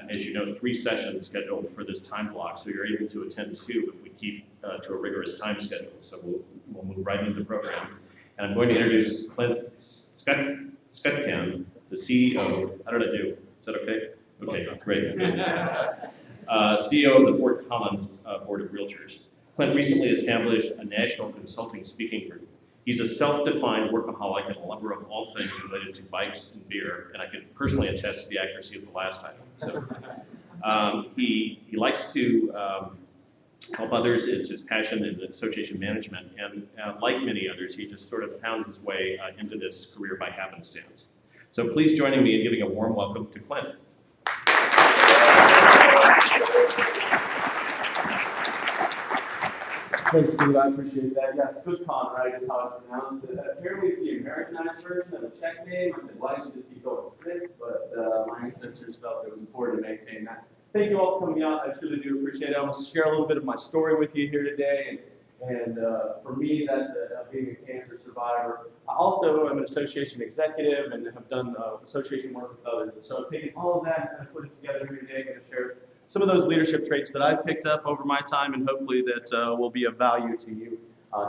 as you know, 3 sessions scheduled for this time block, so you're able to attend 2 if we keep to a rigorous time schedule. So we'll move right into the program. And I'm going to introduce Clint Skutchan, the CEO. How did I do? Is that okay? Okay, great. CEO of the Fort Collins Board of Realtors. Clint recently established a national consulting speaking group. He's a self-defined workaholic and a lover of all things related to bikes and beer, and I can personally attest to the accuracy of the last title. So he likes to help others. It's his passion in association management, and like many others, he just sort of found his way into this career by happenstance. So please join me in giving a warm welcome to Clint. Thanks, Steve. I appreciate that. Yeah, Skutchan, right, is how it's pronounced. Apparently, it's the Americanized version of a Czech name. I said, why don't you just keep going Smith? But my ancestors felt it was important to maintain that. Thank you all for coming out. I truly do appreciate it. I want to share a little bit of my story with you here today. And for me, that's being a cancer survivor. I also am an association executive and have done association work with others. And so I've taken all of that and put it together here today. I'm going to share some of those leadership traits that I've picked up over my time, and hopefully that will be of value to you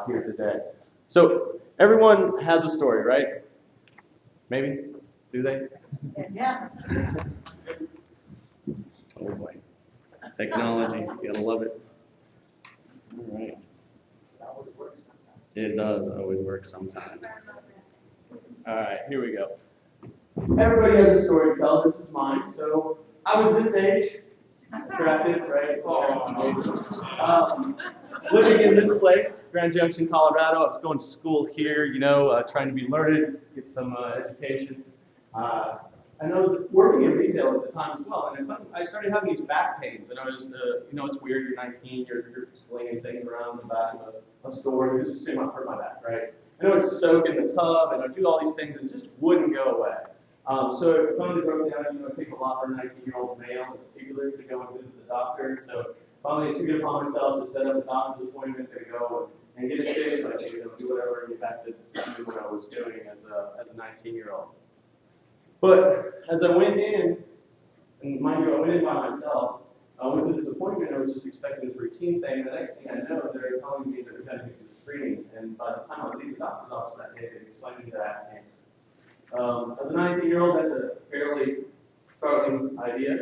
here today. So everyone has a story, right? Maybe? Do they? Yeah. Oh boy. Technology, you gotta love it. All right. It does always work sometimes. All right, here we go. Everybody has a story to tell. This is mine. So I was this age. Attractive, right? Living in this place, Grand Junction, Colorado. I was going to school here, you know, trying to be learned, get some education. And I was working in retail at the time as well. And I started having these back pains. And I was, you know, it's weird. You're 19, you're slinging things around the back of a store. You just assume I've hurt my back, right? And I would soak in the tub, and I'd do all these things, and it just wouldn't go away. So it finally broke down. You know, it takes a lot for a 19-year-old male in particular to go and visit the doctor. So finally I took it upon myself to set up a doctor's appointment to go and get it fixed. So I could, you know, do whatever and get back to what I was doing as a 19-year-old. But as I went in, and mind you, I went in by myself. I went to this appointment. I was just expecting this routine thing. The next thing I know, they're telling me that they're going to do some screenings. And by the time I leave the doctor's office that day, they explained to me that I had cancer. As a 19-year-old, that's a fairly startling idea.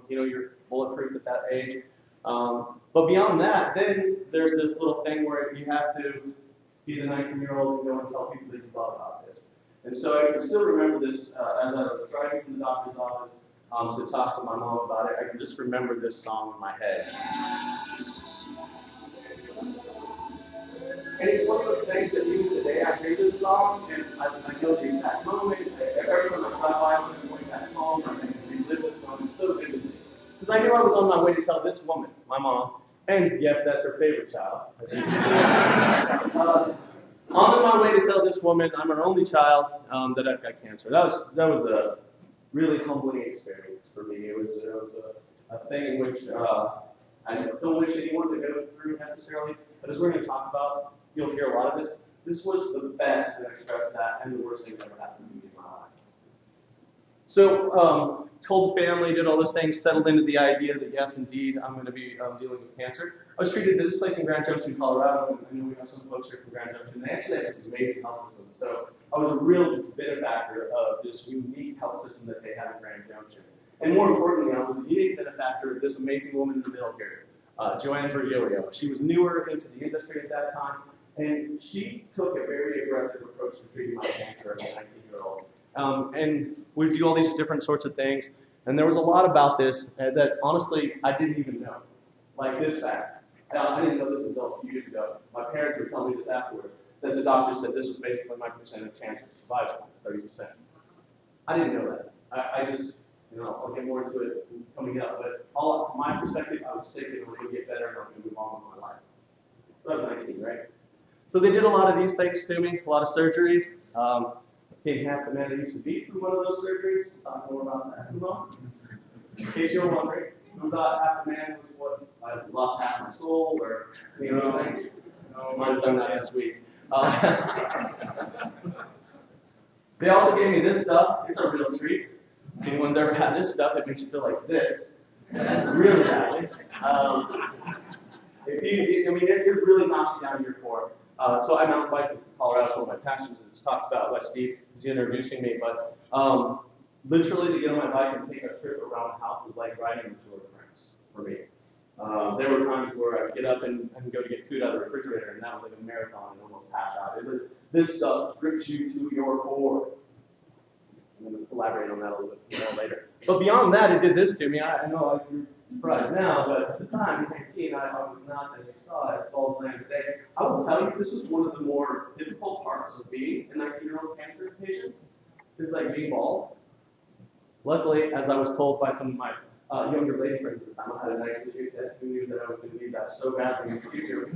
You know, you're bulletproof at that age. But beyond that, then there's this little thing where you have to be the 19-year-old and go and tell people that you thought about this. And so I can still remember this as I was driving to the doctor's office to talk to my mom about it. I can just remember this song in my head. And it's one of those things that even today I hear this song and I know the exact moment. Every time I drive by, I'm going back home. I can relive this song. It's so vividly. Because I knew I was on my way to tell this woman, my mom, and yes, that's her favorite child. On my way to tell this woman, I'm her only child, that I've got cancer. That was a really humbling experience for me. It was a thing in which I don't wish anyone to go through necessarily, but as we're going to talk about, you'll hear a lot of this. This was the best, and I express that, and the worst thing that ever happened to me in my life. So, told the family, did all those things, settled into the idea that yes, indeed, I'm going to be dealing with cancer. I was treated at this place in Grand Junction, Colorado, and I know we have some folks here from Grand Junction. They actually have this amazing health system. So I was a real benefactor of this unique health system that they have in Grand Junction. And more importantly, I was a unique benefactor of this amazing woman in the middle here, Joanne Virgilio. She was newer into the industry at that time, and she took a very aggressive approach to treating my cancer as a 19-year-old. And we'd do all these different sorts of things, and there was a lot about this that honestly I didn't even know. Like this fact. I didn't know this until a few years ago. My parents would tell me this afterwards, that the doctor said this was basically my percent of chance of survival, 30%. I didn't know that. I just, you know, I'll get more into it coming up, but from my perspective, I was sick and I was going to get better and I was going to move on with my life. So I was 19, right? So they did a lot of these things to me, a lot of surgeries. Became half the man I used to be through one of those surgeries. I'll talk more about that in a moment. In case you're wondering, about half the man was what I lost half my soul, or you know what I'm saying? No, I might have done that this week. They also gave me this stuff. It's a real treat. If anyone's ever had this stuff, it makes you feel like this, really badly. It really knocks you down to your core. So I mountain bike in Colorado. It's one of my passions. I just talked about West Steve is introducing me, but literally to get on my bike and take a trip around the house was like riding the Tour de France for me. There were times where I'd get up and go to get food out of the refrigerator, and that was like a marathon and almost pass out. This stuff strips you to your core. I'm going to elaborate on that a little bit more later. But beyond that, it did this to me. I know you're surprised now, but at the time, at 19, I was not, as you saw, as tall as I am today. I will tell you, this was one of the more difficult parts of being a 19-year-old cancer patient. It's like being bald. Luckily, as I was told by some of my younger lady friends at the time, I had a nice district that who knew that I was going to need that so badly in the future.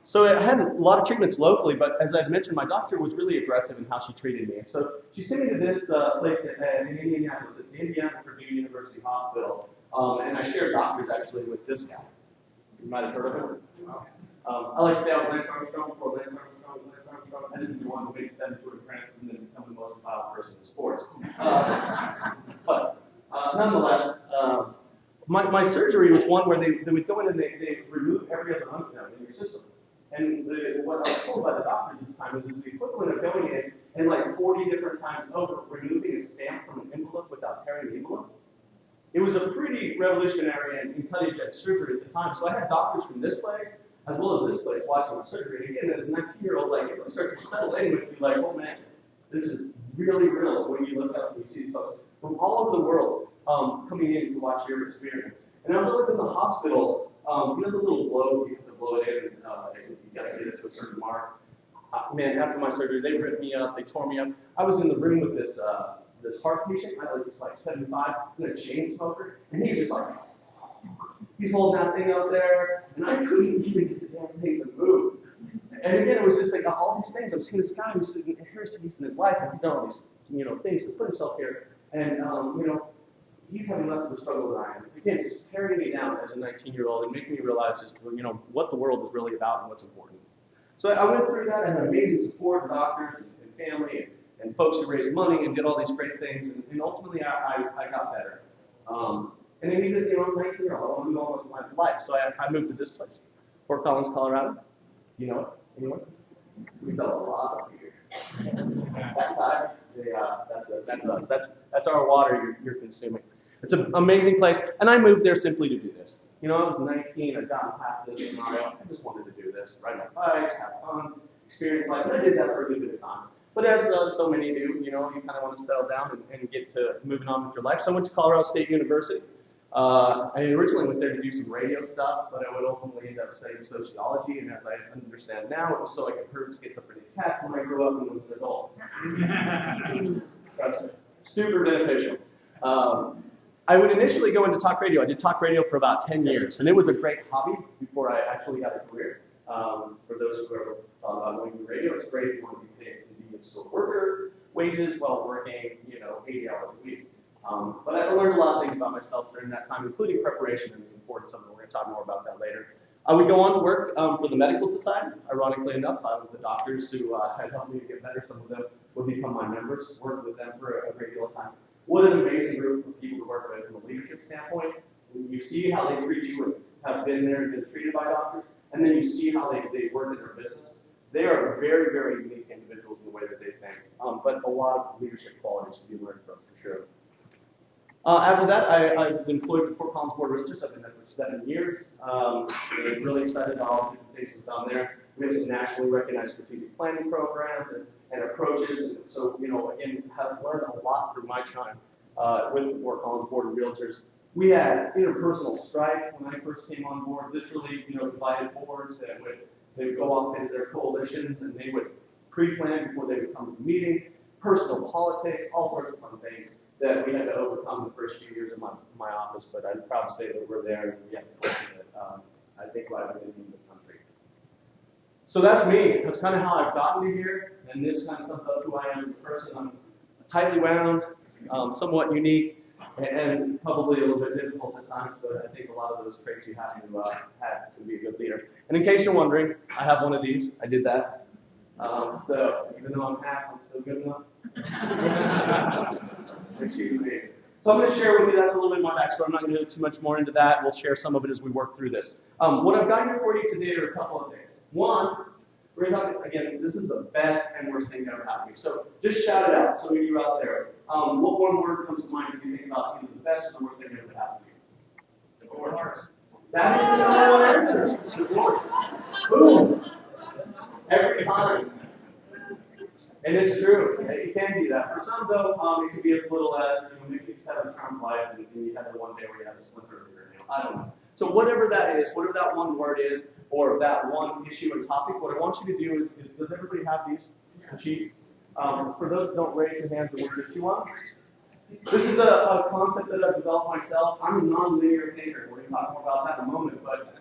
So I had a lot of treatments locally, but as I'd mentioned, my doctor was really aggressive in how she treated me. So she sent me to this place in Indianapolis. It's the Indiana Purdue University Hospital. And I shared doctors actually with this guy. You might have heard of him. I like to say I was Lance Armstrong before Lance Armstrong. I didn't want to wait 7 Tour de France and then become the most violent person in sports. But nonetheless, my surgery was one where they would go in and they remove every other lymph node in your system. And what I was told by the doctors at the time was the equivalent of going in and like 40 different times over removing a stamp from an envelope without tearing the envelope. It was a pretty revolutionary and cutting-edge surgery at the time. So I had doctors from this place as well as this place watching my surgery. And again, as a 19-year-old, like it really starts to settle in with you, like, oh man, this is really real when you look up and you see these folks from all over the world coming in to watch your experience. And I was in the hospital, you know the little globe, you have to blow it in, and you gotta get it to a certain mark. Man, after my surgery, they ripped me up, they tore me up. I was in the room with this heart patient, I was like 75, and a chain smoker, and he's just like, he's holding that thing out there, and I couldn't even get the damn thing to move. And again, it was just like all these things. I'm seeing this guy who's sitting here in his life, and he's done all these, things to put himself here, and he's having less of a struggle than I am. Again, just tearing me down as a 19-year-old and making me realize just, what the world is really about and what's important. So I went through that and had amazing support, doctors and family and folks who raised money and did all these great things. And ultimately, I got better. And then even, 19-year-old, I want to move on with my life. So I moved to this place, Fort Collins, Colorado. You know it? Anyone? We sell a lot up here. That side, that's us. That's our water you're consuming. It's an amazing place, and I moved there simply to do this. I was 19, I'd gotten past this scenario. I just wanted to do this, ride my bikes, have fun, experience life, and I did that for a good bit of time. But as so many do, you kind of want to settle down and get to moving on with your life. So I went to Colorado State University. I originally went there to do some radio stuff, but I would ultimately end up studying sociology, and as I understand now, it was so I could herd schizophrenic cats when I grew up and was an adult. Trust me. Super beneficial. I would initially go into talk radio. I did talk radio for about 10 years, and it was a great hobby before I actually got a career. For those who ever thought about going to radio, it's great if you want to be paid convenience store worker wages while working, 80 hours a week. But I learned a lot of things about myself during that time, including preparation and the importance of it. We're going to talk more about that later. I would go on to work for the medical society. Ironically enough, with the doctors who had helped me to get better. Some of them would become my members, worked with them for a great deal of time. What an amazing group of people to work with from a leadership standpoint. When you see how they treat you and have been there and been treated by doctors, and then you see how they work in their business. They are very, very unique individuals in the way that they think, but a lot of leadership qualities to be learned from, for sure. After that, I was employed with Fort Collins Board of Realtors. I've been there for 7 years. Really excited about all the different things we've done there. We have some nationally recognized strategic planning programs and approaches. And so, again, have learned a lot through my time with the Fort Collins Board of Realtors. We had interpersonal strife when I first came on board. Literally, divided boards that they would go off into their coalitions and they would pre-plan before they would come to the meeting. Personal politics, all sorts of fun things that we had to overcome the first few years of my office, but I'm proud to say that we're there and we have to culture that I think lies in the country. So that's me. That's kind of how I've gotten to here, and this kind of sums up who I am as a person. I'm tightly wound, somewhat unique, and probably a little bit difficult at times, but I think a lot of those traits you have to have to be a good leader. And in case you're wondering, I have one of these. I did that. So even though I'm half, I'm still good enough. Excuse me. So I'm going to share with you, that's a little bit of my backstory. I'm not going to go too much more into that. We'll share some of it as we work through this. What I've got here for you today are a couple of things. One, we're going to talk, again, this is the best and worst thing that ever happened to me. So just shout it out, some of you out there. What one word comes to mind if you think about either the best or the worst thing that ever happened to you? Divorce. That is the number one answer. Divorce. Boom. Every time. And it's true. It can be that. For some, though, it can be as little as, maybe you just had a charmed life and you had the one day where you had a splinter of your nail. I don't know. So whatever that is, whatever that one word is, or that one issue and topic, what I want you to do is does everybody have these sheets? For those that don't raise your hands, we'll get you one. This is a concept that I've developed myself. I'm a non-linear thinker. We're going to talk more about that in a moment. But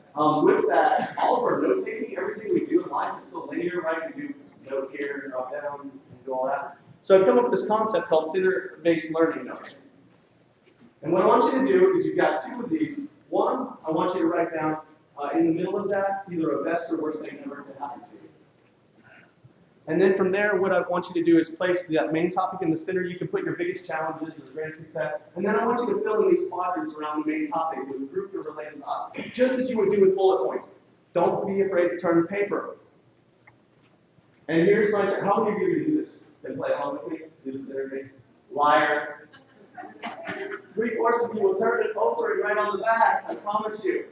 with that, all of our note-taking, everything we do in life is still linear, right? We do note here, drop down, and do all that. So I've come up with this concept called center-based learning notes. And what I want you to do is you've got two of these. One, I want you to write down in the middle of that either a best or worst thing ever to happen to you. And then from there, what I want you to do is place that main topic in the center. You can put your biggest challenges, your greatest success, and then I want you to fill in these quadrants around the main topic with group or related thoughts, just as you would do with bullet points. Don't be afraid to turn paper. And here's my, how many of you do this? They play along with me? Do this center-based? Liars. 3/4 of you will turn it over and right on the back, I promise you.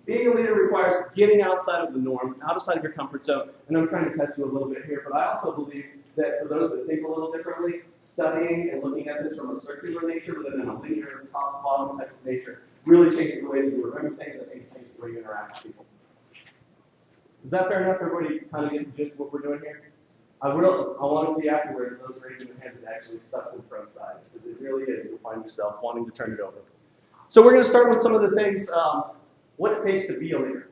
Being a leader requires getting outside of the norm, outside of your comfort zone, and I'm trying to test you a little bit here, but I also believe that for those that think a little differently, studying and looking at this from a circular nature rather than a linear, top-bottom type of nature really changes the way that you remember things, I think it changes the way you interact with people. Is that fair enough? Everybody kind of get the gist of what we're doing here? I want to see afterwards those raising their hands that actually stuck to the front side, because it really is, you'll find yourself wanting to turn it over. So we're going to start with some of the things, what it takes to be a leader.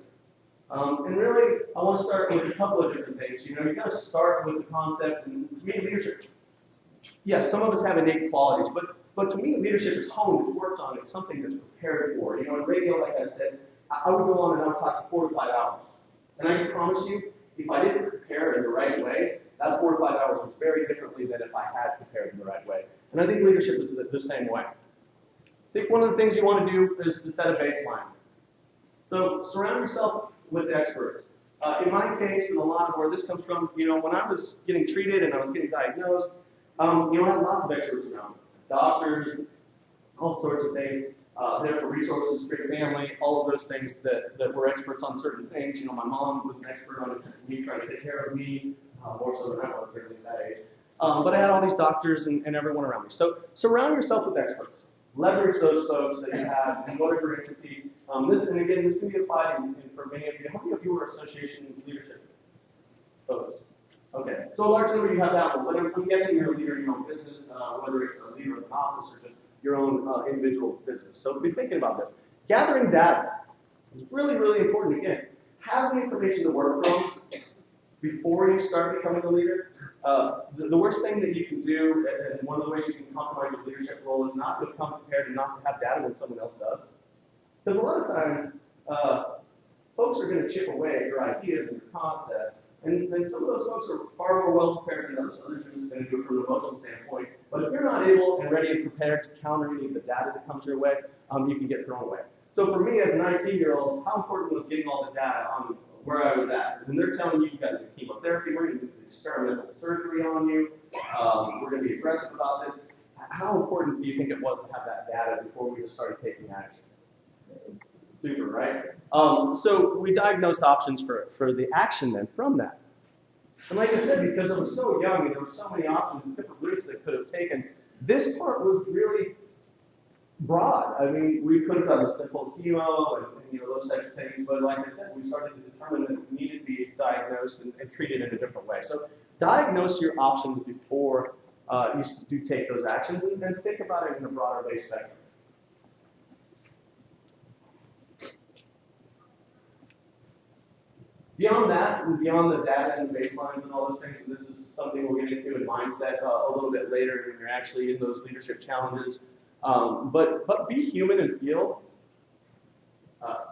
And really, I want to start with a couple of different things. You got to start with the concept, and to me, leadership. Yes, some of us have innate qualities, but to me, leadership is honed, it's worked on, it's something that's prepared for. In radio, like I said, I would go on and I would talk 4 to 5 hours. And I can promise you, if I didn't prepare in the right way, that 4 to 5 hours was very differently than if I had prepared in the right way. And I think leadership is the same way. I think one of the things you want to do is to set a baseline. So surround yourself with experts. In my case, and a lot of where this comes from, when I was getting treated and I was getting diagnosed, I had lots of experts around. Doctors, all sorts of things. There for resources for your family, all of those things that were experts on certain things. My mom was an expert on me trying to take care of me, more so than I was certainly at that age. But I had all these doctors and everyone around me. So surround yourself with experts. Leverage those folks that you have in whatever entity. This can be applied for many of you. How many of you are association leadership folks? Okay, so a large number you have that one, but I'm guessing you're a leader in your own business, whether it's a leader of an office or just your own individual business. So be thinking about this. Gathering data is really, really important. Again, have the information to work from before you start becoming a leader. The worst thing that you can do, and one of the ways you can compromise your leadership role, is not to come prepared and not to have data when someone else does. Because a lot of times, folks are going to chip away at your ideas and your concepts, and some of those folks are far more well prepared than others. Others are just going to do it from an emotional standpoint. But if you're not able and ready and prepared to counter any of the data that comes your way, you can get thrown away. So for me as an 19-year-old, how important was getting all the data on where I was at? When they're telling you got to do chemotherapy, we're going to do experimental surgery on you, we're going to be aggressive about this. How important do you think it was to have that data before we just started taking action? Super, right? So we diagnosed options for the action then from that. And like I said, because I was so young and there were so many options and different routes they could have taken, this part was really broad. I mean, we could have done a simple chemo and those types of things, but like I said, we started to determine that it needed to be diagnosed and treated in a different way. So diagnose your options before you do take those actions, and think about it in a broader base spectrum. Beyond that, and beyond the data and baselines and all those things, and this is something we'll get into in mindset a little bit later when you're actually in those leadership challenges. But be human and feel.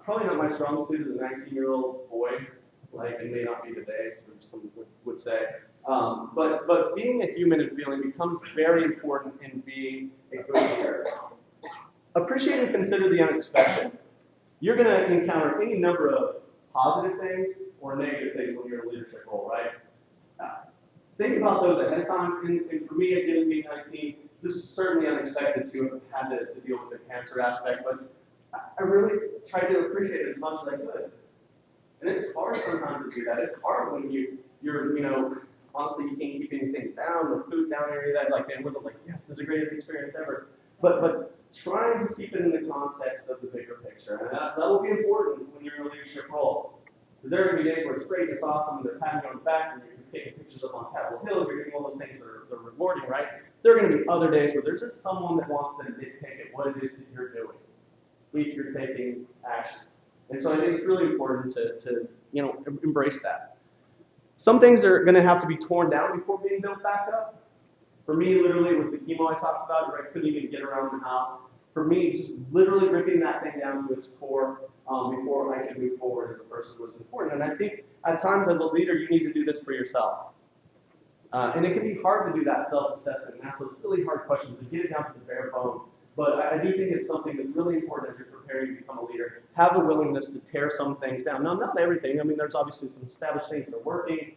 Probably not my strong suit as a 19-year-old boy, like it may not be today, so some would say. But being a human and feeling becomes very important in being a good leader. Appreciate and consider the unexpected. You're going to encounter any number of positive things or negative things when you're in a leadership role, right? Think about those ahead of time. And for me, again, being 19, this is certainly unexpected to have had to deal with the cancer aspect, but I really tried to appreciate it as much as I could. And it's hard sometimes to do that. It's hard when you're, honestly, you can't keep anything down, the food down there, that, like, it wasn't like, yes, this is the greatest experience ever. But trying to keep it in the context of the bigger picture. And that will be important when you're in a leadership role. Because there are going to be days where it's great, it's awesome, and they're patting you on the back, and you're taking pictures up on Capitol Hill, you're doing all those things that are rewarding, right? There are going to be other days where there's just someone that wants to dictate what it is that you're doing. If you're taking action. And so I think it's really important to embrace that. Some things are going to have to be torn down before being built back up. For me, literally, it was the chemo I talked about, where I couldn't even get around the house. For me, just literally ripping that thing down to its core before I could move forward as a person was important. And I think at times as a leader, you need to do this for yourself. And it can be hard to do that self-assessment and ask those really hard questions to get it down to the bare bones. But I do think it's something that's really important as you're preparing to become a leader. Have a willingness to tear some things down. Now, not everything. I mean, there's obviously some established things that are working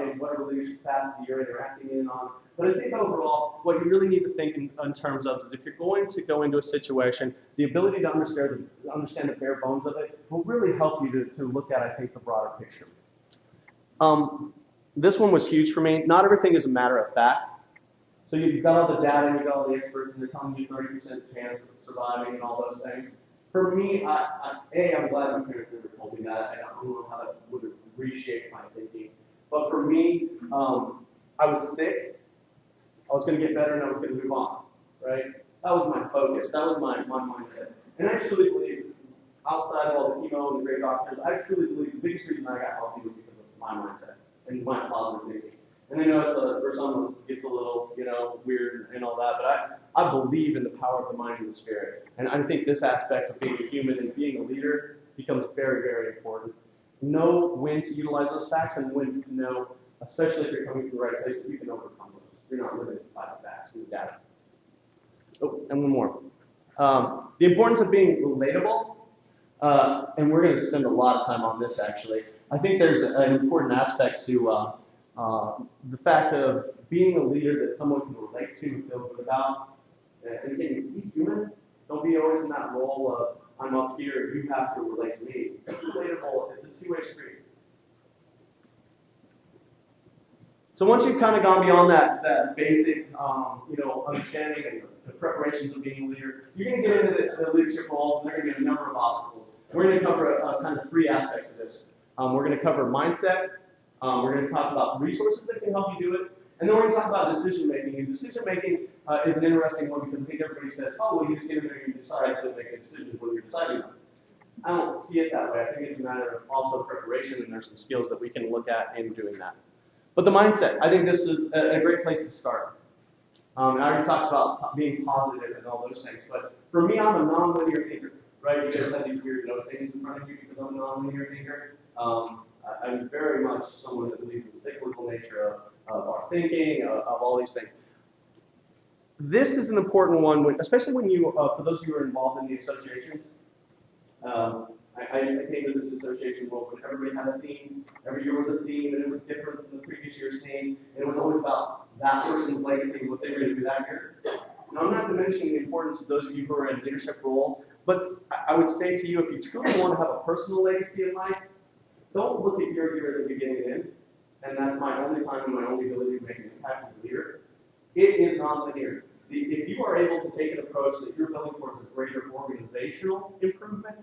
in whatever leadership capacity you're interacting in on. But I think overall, what you really need to think in terms of is if you're going to go into a situation, the ability to understand the bare bones of it will really help you to look at, I think, the broader picture. This one was huge for me. Not everything is a matter of fact. So you've got all the data, and you've got all the experts, and they're telling you 30% chance of surviving and all those things. For me, I'm glad my parents never told me that. I don't know how that would have reshaped my thinking. But for me, I was sick. I was going to get better, and I was going to move on, right? That was my focus. That was my mindset. And I truly believe, outside of all the chemo and the great doctors, I truly believe the biggest reason I got healthy was because of my mindset and my positive thinking. And I know for some it gets a little, weird and all that, but I believe in the power of the mind and the spirit. And I think this aspect of being a human and being a leader becomes very, very important. Know when to utilize those facts and when to know, especially if you're coming from the right place, that you can overcome those. You're not limited by the facts and the data. Oh, and one more. The importance of being relatable, and we're going to spend a lot of time on this actually. I think there's an important aspect to the fact of being a leader that someone can relate to and feel good about. And again, be human. Don't be always in that role of, I'm up here, you have to relate to me. It's relatable. It's a two-way street. So once you've kind of gone beyond that basic, understanding and the preparations of being a leader, you're going to get into the leadership roles, and there are going to be a number of obstacles. We're going to cover kind of three aspects of this. We're going to cover mindset. We're going to talk about resources that can help you do it. And then we're going to talk about decision making. And decision making is an interesting one because I think everybody says, oh, well, you just get in there and you decide to make a decision when you're deciding on it. I don't see it that way. I think it's a matter of also preparation, and there's some skills that we can look at in doing that. But the mindset, I think this is a great place to start. And I already talked about being positive and all those things. But for me, I'm a nonlinear thinker, right? You guys have these weird note things in front of you because I'm a nonlinear thinker. I'm very much someone that believes in the cyclical nature of our thinking, of all these things. This is an important one, especially when you, for those of you who are involved in the associations, I came to this association world when everybody had a theme. Every year was a theme, and it was different from the previous year's theme. And it was always about that person's legacy and what they were going to do that year. Now, I'm not diminishing the importance of those of you who are in leadership roles, but I would say to you, if you truly want to have a personal legacy in life, don't look at your year as a beginning and end, and that's my only time and my only ability to make an impact as a leader. It is non-linear. If you are able to take an approach that you're building towards a greater organizational improvement,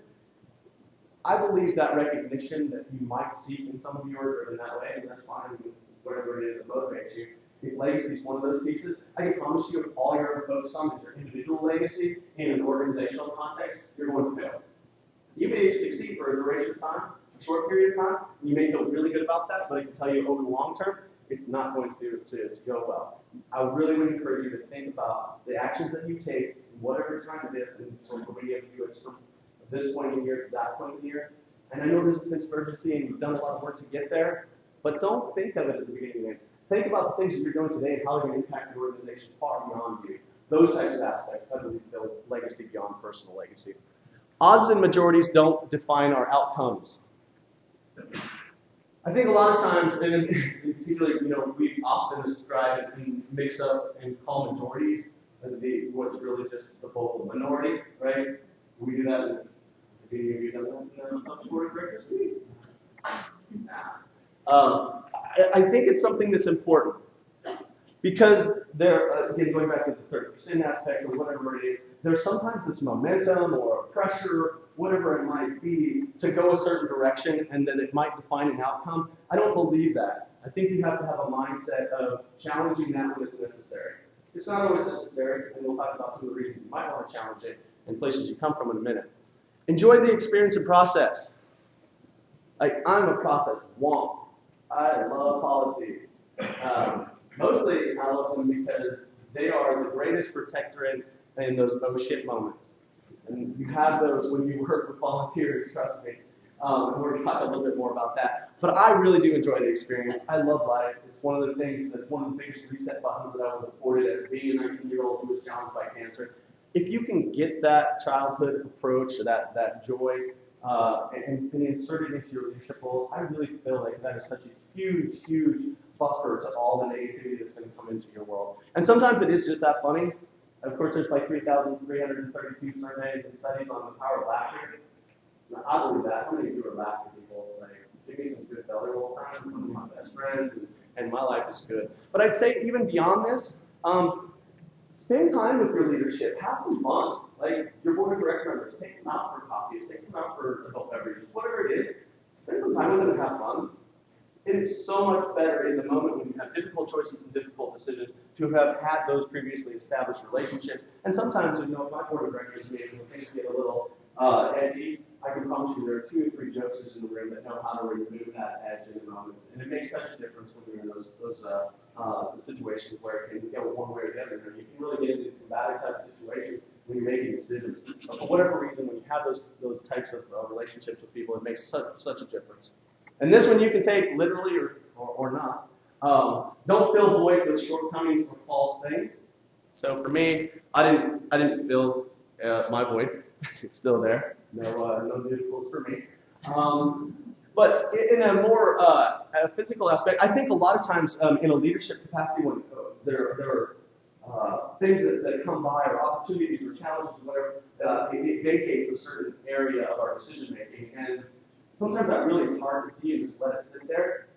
I believe that recognition that you might seek in some of yours are in that way, and that's fine, whatever it is that motivates you. If legacy is one of those pieces, I can promise you if all you're ever focused on is your individual legacy in an organizational context, you're going to fail. You may succeed for a duration of time, a short period of time, and you may feel really good about that, but I can tell you over the long term, it's not going to go well. I really would encourage you to think about the actions that you take, whatever time it is, and so for many of you, it's from this point in the year to that point in the year. And I know there's a sense of urgency, and you've done a lot of work to get there, but don't think of it as the beginning and end. Think about the things that you're doing today and how they're going to impact your organization far beyond you. Those types of aspects, I believe, build legacy beyond personal legacy. Odds and majorities don't define our outcomes. I think a lot of times, and in particular, we often describe and mix up and call majorities as what's really just the vocal minority, right? We do that. We do that in board of directors. I think it's something that's important because there, again, going back to the 30% aspect or whatever it is, there's sometimes this momentum or pressure, whatever it might be, to go a certain direction and that it might define an outcome. I don't believe that. I think you have to have a mindset of challenging that when it's necessary. It's not always necessary, and we'll talk about some of the reasons you might want to challenge it and places you come from in a minute. Enjoy the experience and process. I'm a process wonk. I love policies. Mostly, I love them because they are the greatest protector in those oh shit moments. And you have those when you work with volunteers, trust me. And we're going to talk a little bit more about that. But I really do enjoy the experience. I love life. It's one of the things that's one of the biggest reset buttons that I was afforded as being a 19-year-old who was challenged by cancer. If you can get that childhood approach, or that joy, and insert it into your leadership role, I really feel like that is such a huge, huge buffer to all the negativity that's going to come into your world. And sometimes it is just that funny. Of course, there's like 3,332 surveys and studies on the power of laughter. Now, I believe that. How many of you are laughing people? Like, give me some good belly roll time. Some of my best friends, and my life is good. But I'd say even beyond this, spend time with your leadership. Have some fun. Like your board of director members, take them out for coffees, take them out for adult beverages, whatever it is. Spend some time with them and have fun. It is so much better in the moment when you have difficult choices and difficult decisions to have had those previously established relationships. And sometimes, if my board of directors meeting, when things get a little edgy, I can promise you there are 2 or 3 jokesters in the room that know how to remove that edge in the moments. And it makes such a difference when you're in those situations where it can go one way or the other. You can really get into some bad type of situations when you're making decisions. But for whatever reason, when you have those types of relationships with people, it makes such a difference. And this one you can take literally or not. Don't fill voids with shortcomings or false things. So for me, I didn't fill my void. It's still there. No vehicles for me. But in a more physical aspect, I think a lot of times in a leadership capacity, when there are things that come by or opportunities or challenges or whatever, it vacates a certain area of our decision making. And sometimes that really is hard to see and just let it sit there.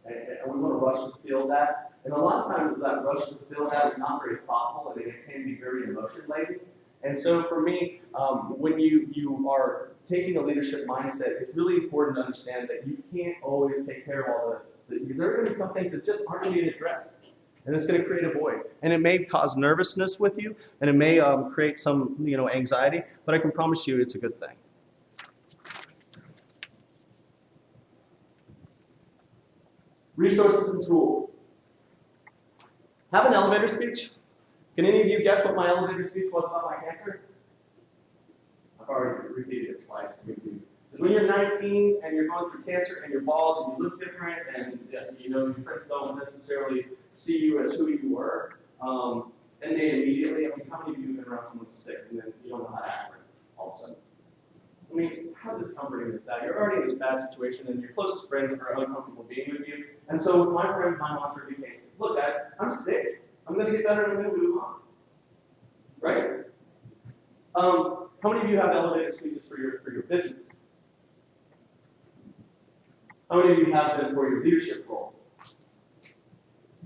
And we want to rush to fill that. And a lot of times that rush to fill that is not very thoughtful and it can be very emotion laden. And so for me, when you are taking a leadership mindset, it's really important to understand that you can't always take care of all there are going to be some things that just aren't being addressed. And it's going to create a void. And it may cause nervousness with you, and it may create some anxiety, but I can promise you it's a good thing. Resources and tools. Have an elevator speech. Can any of you guess what my elevator speech was about my cancer? I've already repeated it twice. When you're 19 and you're going through cancer and you're bald and you look different and your friends don't necessarily see you as who you were, and they immediately, how many of you have been around someone who's sick and then you don't know how to act right all of a sudden? How does comforting this out? You're already in this bad situation and your closest friends are uncomfortable being with you. And so with my friend, my mantra became, look guys, I'm sick. I'm going to get better and I'm going to move on. Right? How many of you have elevator speeches for your business? How many of you have them for your leadership role?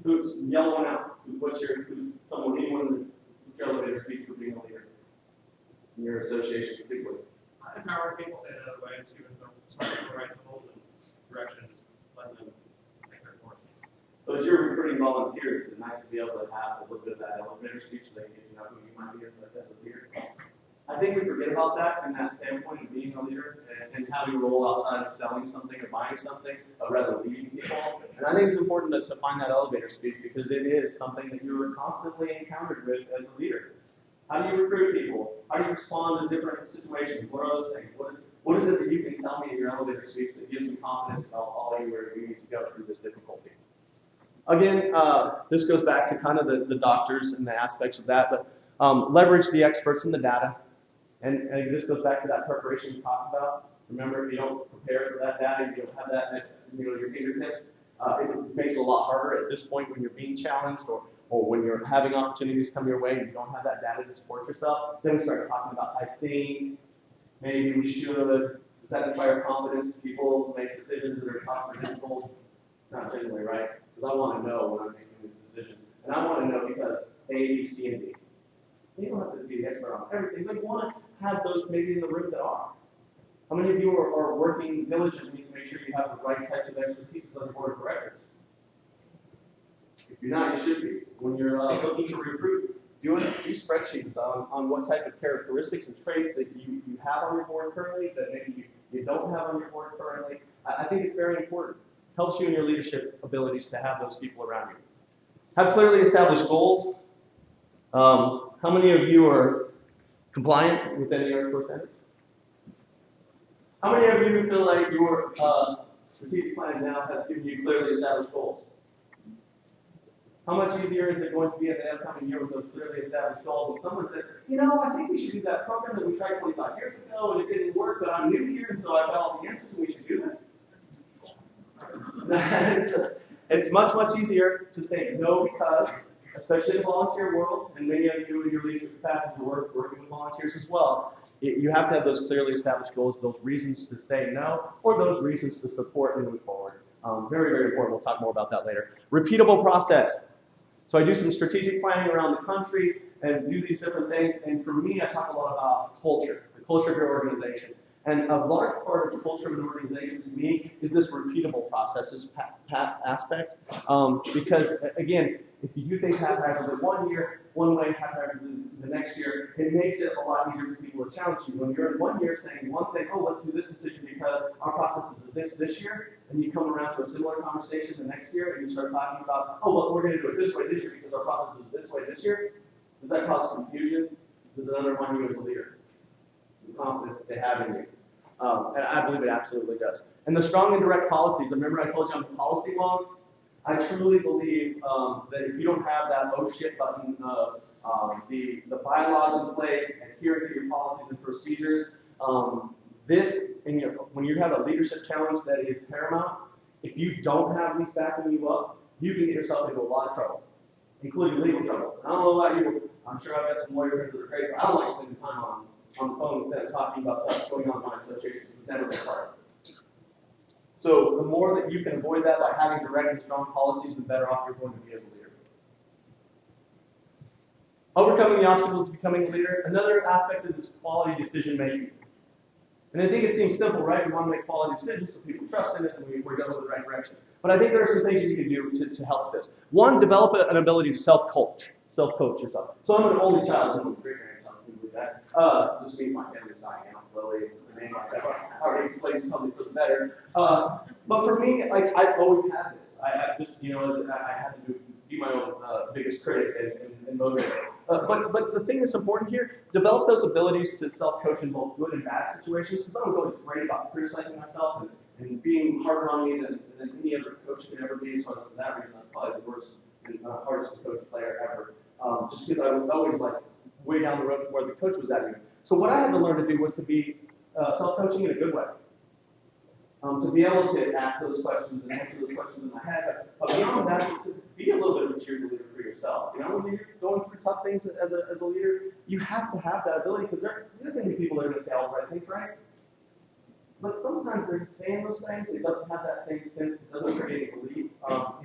Who's yelling out? Who's anyone who's your elevator speech for being a leader? In your association particularly. I empower people in another way too, and some people right to hold and direction, just let them make their course. So as you're recruiting volunteers, it's nice to be able to have a little bit of that elevator speech so they get to know who you might be as a leader. I think we forget about that in that standpoint of being a leader and how you roll outside of selling something or buying something, but rather leading people. And I think it's important to find that elevator speech because it is something that you're constantly encountered with as a leader. How do you recruit people? How do you respond to different situations? What are those things? What is it that you can tell me in your elevator speech that gives me confidence about all where you need to go through this difficulty? Again, this goes back to kind of the doctors and the aspects of that, but leverage the experts in the data. And this goes back to that preparation we talked about. Remember, if you don't prepare for that data, you don't have that at your fingertips, it makes it a lot harder at this point when you're being challenged or when you're having opportunities come your way and you don't have that data to support yourself. Then we start talking about, I think, maybe we should. Does that inspire confidence? People make decisions that are confidential. Not generally, right? Because I want to know when I'm making this decision. And I want to know because A, B, C, and D. You don't have to be the expert on everything, but you want to have those maybe in the room that are. How many of you are working diligently to make sure you have the right types of expertise on the board of directors? If you're not, you should be. When you're looking to recruit, do spreadsheets on what type of characteristics and traits that you have on your board currently, that maybe you don't have on your board currently. I think it's very important. Helps you in your leadership abilities to have those people around you. Have clearly established goals. How many of you are compliant with any of your standards? How many of you feel like your strategic plan now has given you clearly established goals? How much easier is it going to be in the upcoming year with those clearly established goals? When someone said, I think we should do that program that we tried 25 years ago and it didn't work, but I'm new here and so I've got all the answers and we should do this? It's much, much easier to say no because, especially in the volunteer world, and many of you in your leadership capacity working with volunteers as well, you have to have those clearly established goals, those reasons to say no, or those reasons to support and move forward. Very, very important. We'll talk more about that later. Repeatable process. So I do some strategic planning around the country and do these different things. And for me, I talk a lot about culture, the culture of your organization. And a large part of the culture of an organization to me is this repeatable process, this aspect. Because, again, if you do things haphazardly one year, one way, haphazardly the next year, it makes it a lot easier for people to challenge you. When you're in 1 year saying one thing, let's do this decision because our process is this year, and you come around to a similar conversation the next year, and you start talking about, we're going to do it this way this year because our process is this way this year, does that cause confusion? Does it undermine you as a leader? The confidence that they have in you. And I believe it absolutely does. And the strong and direct policies, remember I told you I'm a policy monk? I truly believe that if you don't have that oh shit button, the bylaws in place, adhering to your policies and procedures, when you have a leadership challenge that is paramount, if you don't have these backing you up, you can get yourself into a lot of trouble, including legal trouble. I don't know about you, I'm sure I've got some lawyer friends that are crazy, but I don't like spending time on the phone with them talking about stuff going on in my association. It's never been part. So the more that you can avoid that by having direct and strong policies, the better off you're going to be as a leader. Overcoming the obstacles of becoming a leader. Another aspect of this quality decision making. And I think it seems simple, right? We want to make quality decisions so people trust in us and we're going in the right direction. But I think there are some things you can do to help this. One, develop an ability to self-coach yourself. So I'm an only child. I'm a great-grandchild. That. Just means my family's dying out slowly. I already explained probably for the better. But for me, I've always had this. I just, I had to be my own biggest critic and motivator. But the thing that's important here, develop those abilities to self-coach in both good and bad situations. Because I was always great about criticizing myself and being harder on me than any other coach could ever be. So for that reason, I'm probably the worst and hardest to coach player ever. Just because I was always way down the road where the coach was at me. So what I had to learn to do was to be self-coaching in a good way. To be able to ask those questions and answer those questions in my head, but beyond that, to be a little bit of a cheerleader for yourself. When you're going through tough things as a leader, you have to have that ability because there are going to be people that are going to say all the right things, right? But sometimes they're saying those things, it doesn't have that same sense, it doesn't create a belief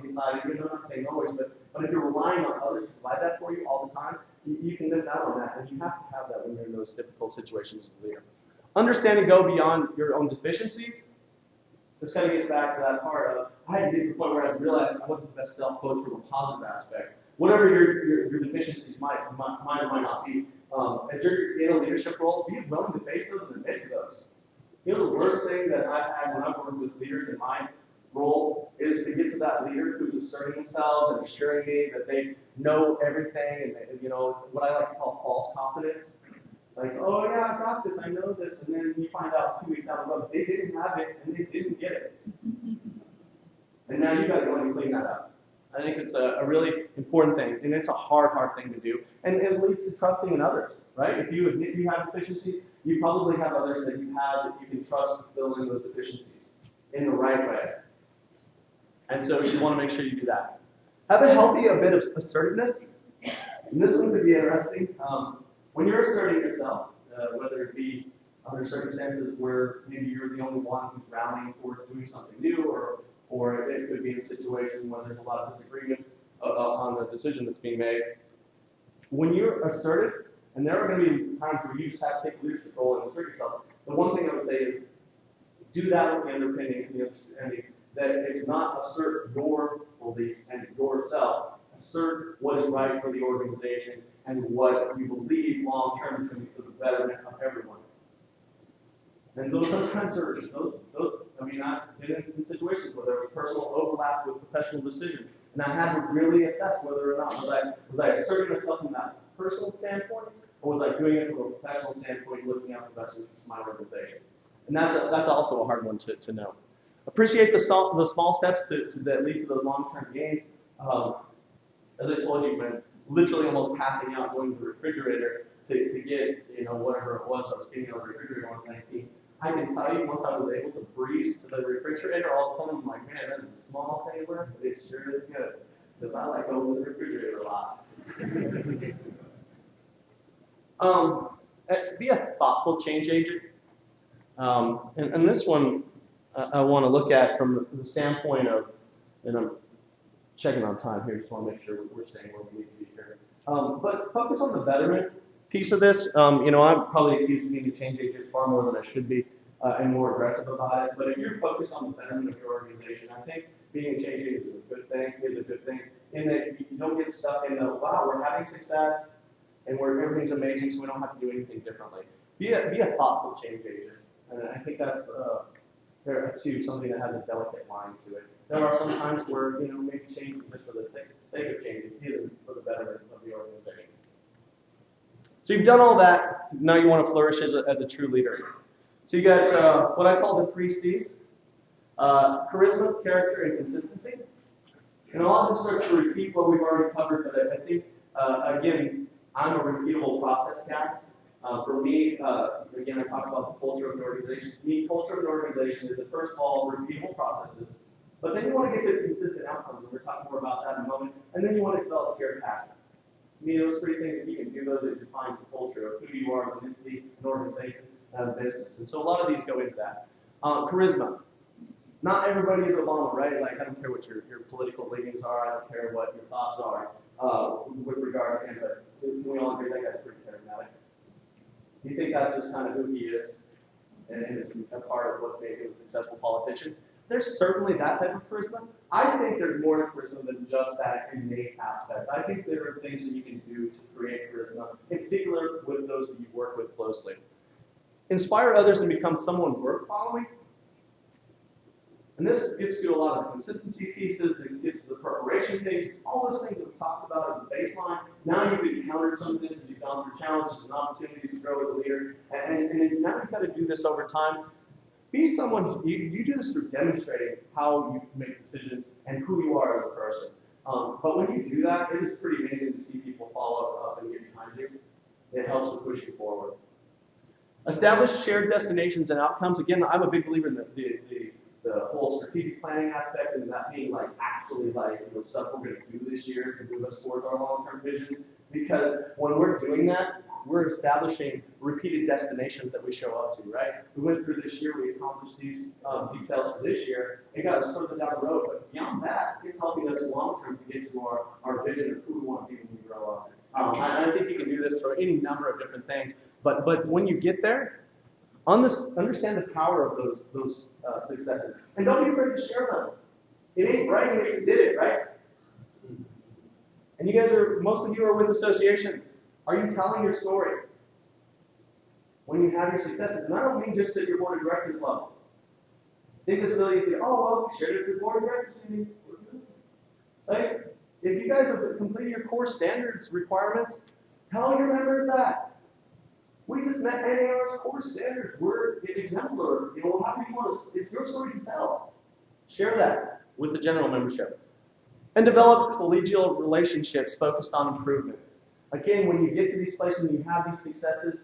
inside of you. I'm not saying always, but if you're relying on others to provide that for you all the time, you can miss out on that, and you have to have that when you're in those difficult situations as a leader. Understand and go beyond your own deficiencies. This kind of gets back to that part of, I had to get to the point where I realized I wasn't the best self-coach from a positive aspect. Whatever your deficiencies might or might not be, as you're in a leadership role, be willing to face those and admit to those. The worst thing that I've had when I've worked with leaders in my role is to get to that leader who's asserting themselves and assuring me that they know everything, and it's what I like to call false confidence. Oh yeah, I got this, I know this, and then you find out 2 weeks down the road, they didn't have it, and they didn't get it. And now you got to go in and clean that up. I think it's a really important thing, and it's a hard thing to do, and it leads to trusting in others, right? If you admit you have deficiencies, you probably have others that you have that you can trust filling those deficiencies in the right way. And so you want to make sure you do that. Have a healthy bit of assertiveness. And this one could be interesting. When you're asserting yourself, whether it be under circumstances where maybe you're the only one who's rallying towards doing something new, or it could be in a situation where there's a lot of disagreement on the decision that's being made. When you're assertive, and there are going to be times where you just have to take a leadership role and assert yourself, the one thing I would say is do that with the underpinning and the understanding that it's not assert your beliefs and yourself, assert what is right for the organization and what you believe long-term is going to be for the betterment of everyone. And those sometimes are, I mean, I've been in some situations where there was personal overlap with professional decisions, and I had to really assess whether or not, was I asserting myself from that personal standpoint, or was I doing it from a professional standpoint, looking out for the best interests of my organization? And that's also a hard one to know. Appreciate the small steps that lead to those long-term gains. As I told you, man, literally almost passing out, going to the refrigerator to get, whatever it was I was getting out of the refrigerator on 19. I can tell you, once I was able to breeze to the refrigerator, all of a sudden I'm like, man, that's a small favor, but it sure is good. Because I like going to the refrigerator a lot. Be a thoughtful change agent. And this one I want to look at from the standpoint of, and I'm checking on time here, just want to make sure we're staying where we need to be here. But focus on the betterment piece of this. I'm probably accused of being a change agent far more than I should be, and more aggressive about it. But if you're focused on the betterment of your organization, I think being a change agent is a good thing, in that you don't get stuck in the, wow, we're having success, and everything's amazing, so we don't have to do anything differently. Be a thoughtful change agent. And I think that's too something that has a delicate line to it. There are some times where maybe change is just for the sake of change, it's for the betterment of the organization. So you've done all that. Now you want to flourish as a true leader. So you got what I call the 3 C's: charisma, character, and consistency. And a lot of this starts to repeat what we've already covered, but I think again, I'm a repeatable process guy. For me, again, I talk about the culture of an organization. To me, culture of an organization is, first of all, repeatable processes, but then you want to get to consistent outcomes, and we're talking more about that in a moment, and then you want to develop shared passion. To me, those 3 things, if you can do those, it defines the culture of who you are as an entity, an organization, and a business. And so a lot of these go into that. Charisma. Not everybody is Obama, right? Like, I don't care what your political leanings are, I don't care what your thoughts are with regard to him, but we all agree that guy's pretty charismatic. You think that's just kind of who he is, and it's a part of what made him a successful politician? There's certainly that type of charisma. I think there's more to charisma than just that innate aspect. I think there are things that you can do to create charisma, in particular with those that you work with closely. Inspire others and become someone worth following. And this gets to a lot of consistency pieces, it gets to the preparation things, all those things that we talked about as the baseline. Now you've encountered some of this, and you've gone through challenges and opportunities to grow as a leader, and now you've got to do this over time. Be someone, you do this through demonstrating how you make decisions and who you are as a person. But when you do that, it is pretty amazing to see people follow up and get behind you. It helps to push you forward. Establish shared destinations and outcomes. Again, I'm a big believer in the whole strategic planning aspect, and that being like actually stuff we're going to do this year to move us towards our long-term vision. Because when we're doing that, we're establishing repeated destinations that we show up to, right? We went through this year, we accomplished these details for this year. It got us further down the road, but beyond that, it's helping us long-term to get to our vision of who we want to be when we grow up. I think you can do this for any number of different things, but when you get there, understand the power of those successes. And don't be afraid to share them. It ain't right if you did it, right? And you guys most of you are with associations. Are you telling your story when you have your successes? And I don't mean just at your board of directors level. I think it's really easy. Oh, well, we shared it with the board of directors meeting. Like, if you guys have completed your core standards requirements, tell your members that. We just met NAR's core standards. We're exemplar. However you want to, it's your story to tell. Share that with the general membership. And develop collegial relationships focused on improvement. Again, when you get to these places and you have these successes,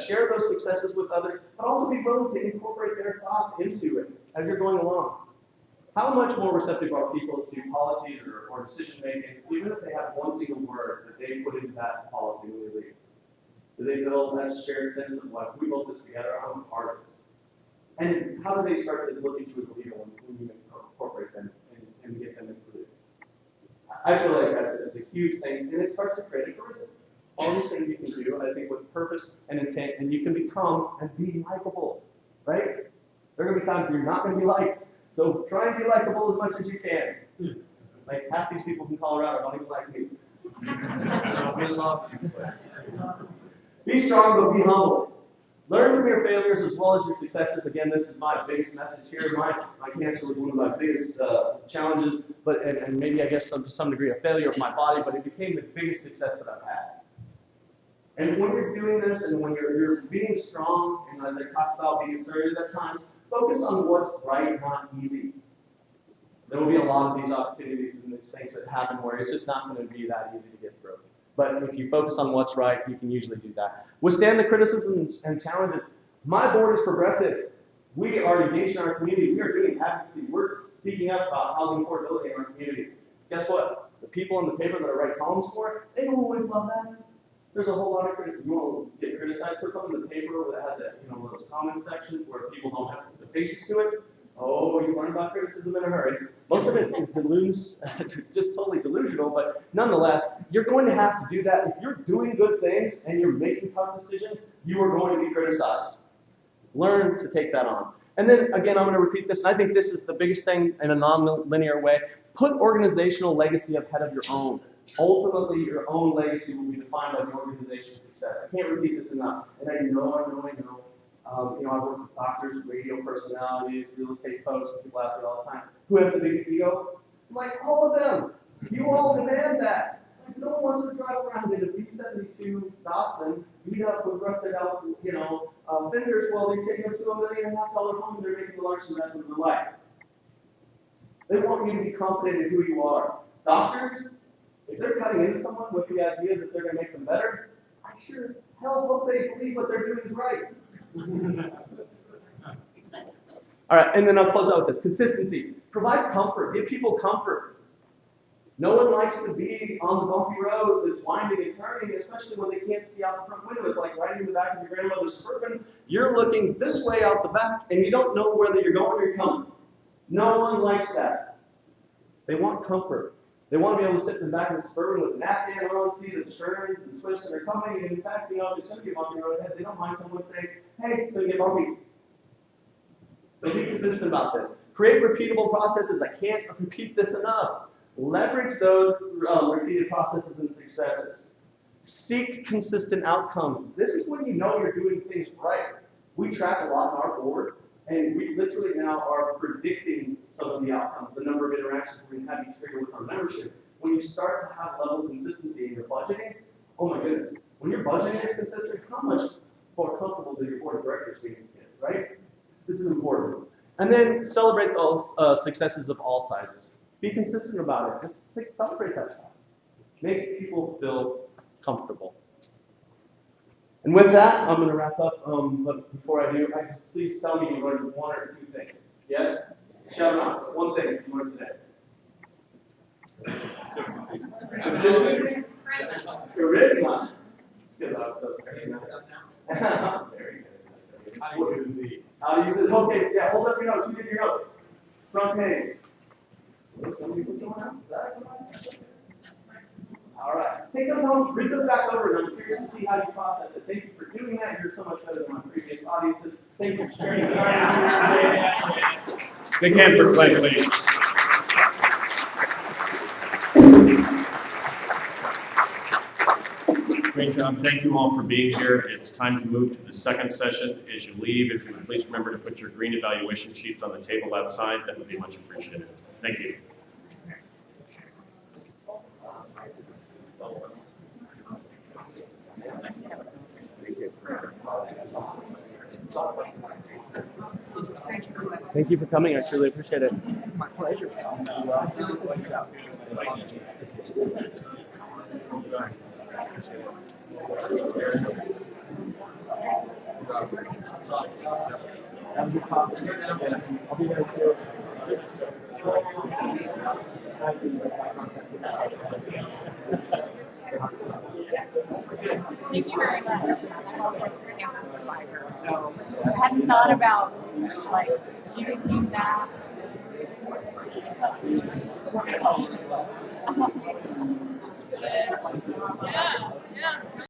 share those successes with others, but also be willing to incorporate their thoughts into it as you're going along. How much more receptive are people to policies or decision making, even if they have one single word that they put into that policy when they leave? Do they feel that shared sense of like, we built this together, I'm a part of this? And how do they start to look at you as a leader when you incorporate them and get them included? I feel like that's a huge thing, and it starts to create a charisma. All these things you can do, I think, with purpose and intent, and you can become and be likable, right? There are going to be times where you're not going to be liked, so try and be likable as much as you can. Like half these people from Colorado don't even like me. We love you. Be strong, but be humble. Learn from your failures as well as your successes. Again, this is my biggest message here. My cancer was one of my biggest challenges, and maybe I guess to some degree a failure of my body, but it became the biggest success that I've had. And when you're doing this, and when you're being strong, and as I talked about being assertive at times, focus on what's right, not easy. There will be a lot of these opportunities and these things that happen where it's just not going to be that easy to get through. But if you focus on what's right, you can usually do that. Withstand the criticisms and challenges. My board is progressive. We are engaged in our community. We are doing advocacy. We're speaking up about housing affordability in our community. Guess what? The people in the paper that I write columns for, they don't always love that. There's a whole lot of criticism. You won't get criticized for something in the paper that has that, one of those comment sections where people don't have the faces to it. Oh, you learn about criticism in a hurry. Most of it is just totally delusional, but nonetheless, you're going to have to do that. If you're doing good things and you're making tough decisions, you are going to be criticized. Learn to take that on. And then, again, I'm going to repeat this, and I think this is the biggest thing in a non-linear way. Put organizational legacy ahead of your own. Ultimately, your own legacy will be defined by the organization's success. I can't repeat this enough. And I know. I work with doctors, radio personalities, real estate folks, and people ask me all the time, who has the biggest ego? I'm like, all of them. You all demand that. Like, no one wants to drive around in a B-72 Datsun, beat up with rusted out, fenders while they take them to $1.5 million home and they're making the largest investment of their life. They want you to be confident in who you are. Doctors, if they're cutting into someone with the idea that they're going to make them better, I sure hell hope they believe what they're doing is right. All right, and then I'll close out with this. Consistency. Provide comfort. Give people comfort. No one likes to be on the bumpy road that's winding and turning, especially when they can't see out the front window. It's like riding in the back of your grandmother's Suburban. You're looking this way out the back, and you don't know whether you're going or you're coming. No one likes that. They want comfort. They want to be able to sit in the back of the Suburban with a napkin on, see the turns and twists that are coming, and in fact, if it's going to be a bumpy road ahead, they don't mind someone saying, hey, it's going to get bumpy. But be consistent about this. Create repeatable processes. I can't repeat this enough. Leverage those repeated processes and successes. Seek consistent outcomes. This is when you know you're doing things right. We track a lot in our board, and we literally now are predicting some of the outcomes, the number of interactions we're going to have each year with our membership. When you start to have level of consistency in your budgeting, oh my goodness, when your budgeting is consistent, how much more comfortable do your board of directors meetings get, right? This is important. And then celebrate those successes of all sizes. Be consistent about it. Just celebrate that stuff. Make people feel comfortable. And with that, I'm going to wrap up. But before I do, please tell me you learned one or two things. Yes? Shout out. One thing you learned today. Consistency? Charisma. Let's get that. So, very good. How to use it. Okay, yeah, hold up your notes. Who did your notes? Front page. All right. Take those home, read those back over, and I'm curious to see how you process it. Thank you for doing that. You're so much better than my previous audiences. Thank you for sharing it. Big hand for Clint, please. Great job. Thank you all for being here. It's time to move to the second session. As you leave, if you would please remember to put your green evaluation sheets on the table outside, that would be much appreciated. Thank you. Thank you for coming. I truly appreciate it. My pleasure. Thank you very much. I'm also a cancer survivor, so I hadn't thought about like using that. Yeah, yeah.